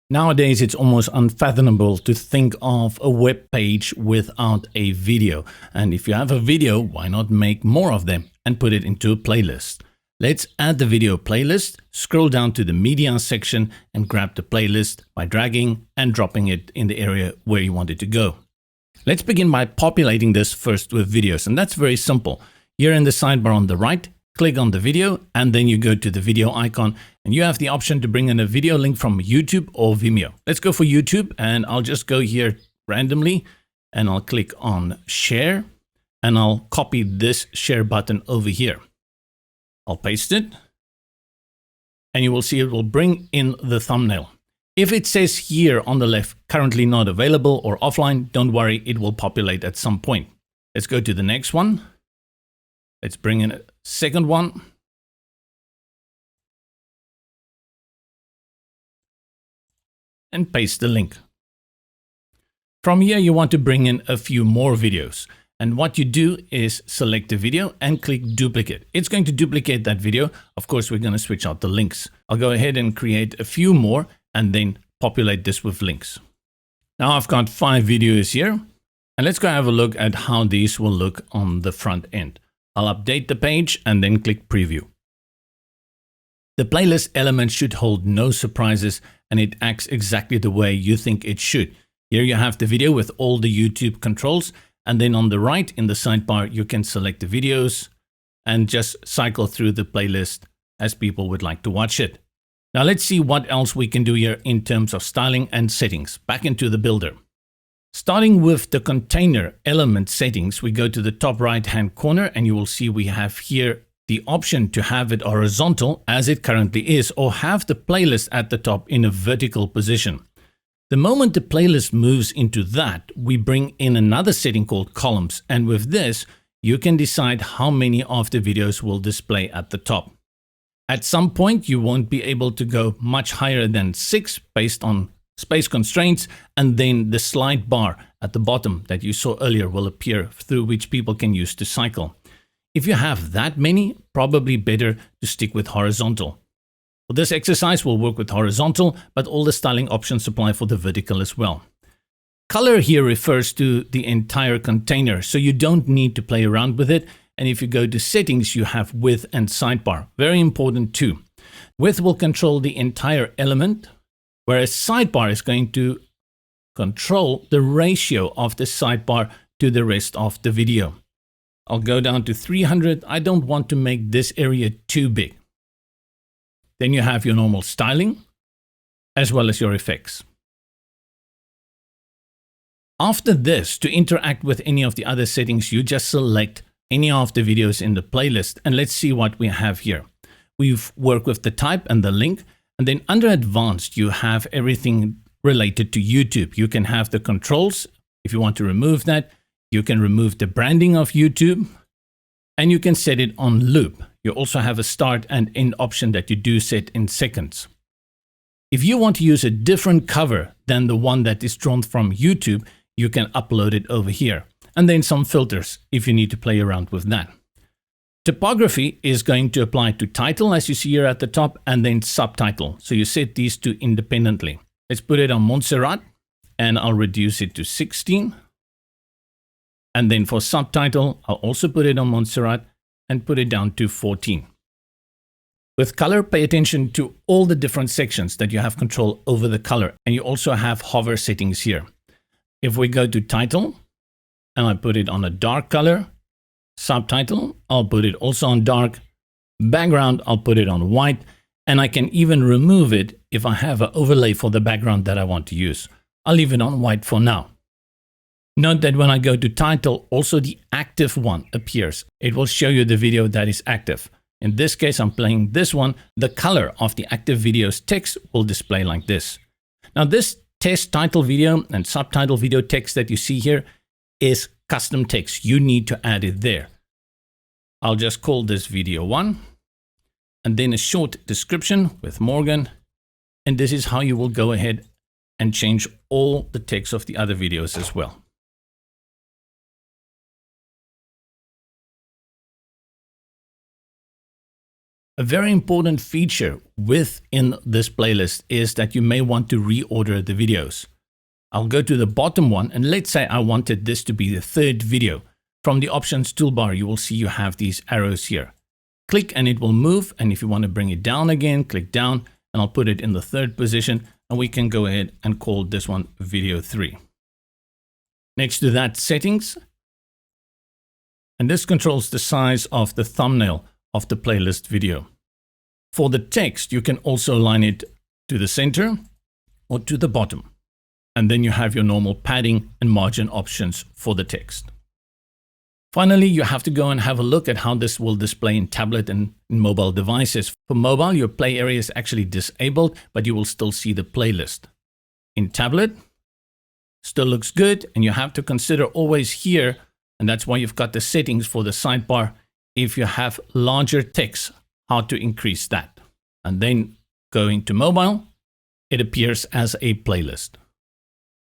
Nowadays, it's almost unfathomable to think of a web page without a video. And if you have a video, why not make more of them and put it into a playlist? Let's add the video playlist, scroll down to the media section and grab the playlist by dragging and dropping it in the area where you want it to go. Let's begin by populating this first with videos, and that's very simple. Here in the sidebar on the right, click on the video and then you go to the video icon and you have the option to bring in a video link from YouTube or Vimeo. Let's go for YouTube and I'll just go here randomly and I'll click on share and I'll copy this share button over here. I'll paste it and you will see it will bring in the thumbnail. If it says here on the left, currently not available or offline, don't worry, it will populate at some point. Let's go to the next one. Let's bring in a second one. And paste the link. From here, you want to bring in a few more videos. And what you do is select the video and click duplicate. It's going to duplicate that video. Of course, we're going to switch out the links. I'll go ahead and create a few more and then populate this with links. Now I've got 5 videos here. And let's go have a look at how these will look on the front end. I'll update the page and then click preview. The playlist element should hold no surprises and it acts exactly the way you think it should. Here you have the video with all the YouTube controls, and then on the right in the sidebar you can select the videos and just cycle through the playlist as people would like to watch it. Now let's see what else we can do here in terms of styling and settings. Back into the builder. Starting with the container element settings, we go to the top right hand corner and you will see we have here the option to have it horizontal as it currently is, or have the playlist at the top in a vertical position. The moment the playlist moves into that, we bring in another setting called columns, and with this you can decide how many of the videos will display at the top. At some point you won't be able to go much higher than 6 based on space constraints, and then the slide bar at the bottom that you saw earlier will appear, through which people can use to cycle. If you have that many, probably better to stick with horizontal. Well, this exercise will work with horizontal, but all the styling options apply for the vertical as well. Color here refers to the entire container, so you don't need to play around with it. And if you go to settings, you have width and sidebar. Very important too. Width will control the entire element, whereas sidebar is going to control the ratio of the sidebar to the rest of the video. I'll go down to 300. I don't want to make this area too big. Then you have your normal styling as well as your effects. After this, to interact with any of the other settings, you just select any of the videos in the playlist. And let's see what we have here. We've worked with the type and the link. And then under advanced, you have everything related to YouTube. You can have the controls. If you want to remove that, you can remove the branding of YouTube and you can set it on loop. You also have a start and end option that you do set in seconds. If you want to use a different cover than the one that is drawn from YouTube, you can upload it over here. And then some filters if you need to play around with that. Typography is going to apply to title, as you see here at the top, and then subtitle. So you set these two independently. Let's put it on Montserrat and I'll reduce it to 16. And then for subtitle, I'll also put it on Montserrat and put it down to 14. With color, pay attention to all the different sections that you have control over the color. And you also have hover settings here. If we go to title and I put it on a dark color, subtitle, I'll put it also on dark, background, I'll put it on white, and I can even remove it if I have an overlay for the background that I want to use. I'll leave it on white for now. Note that when I go to title, also the active one appears. It will show you the video that is active. In this case, I'm playing this one. The color of the active video's text will display like this. Now this test title video and subtitle video text that you see here is custom text. You need to add it there. I'll just call this video 1 and then a short description with Morgan. And this is how you will go ahead and change all the text of the other videos as well. A very important feature within this playlist is that you may want to reorder the videos. I'll go to the bottom one, and let's say I wanted this to be the third video. From the options toolbar, you will see you have these arrows here. Click and it will move, and if you want to bring it down again, click down, and I'll put it in the third position, and we can go ahead and call this one video 3. Next to that, settings. And this controls the size of the thumbnail of the playlist video. For the text, you can also align it to the center or to the bottom. And then you have your normal padding and margin options for the text. Finally, you have to go and have a look at how this will display in tablet and in mobile devices. For mobile, your play area is actually disabled, but you will still see the playlist. In tablet, still looks good, and you have to consider always here, and that's why you've got the settings for the sidebar. If you have larger text, how to increase that. And then going to mobile, it appears as a playlist.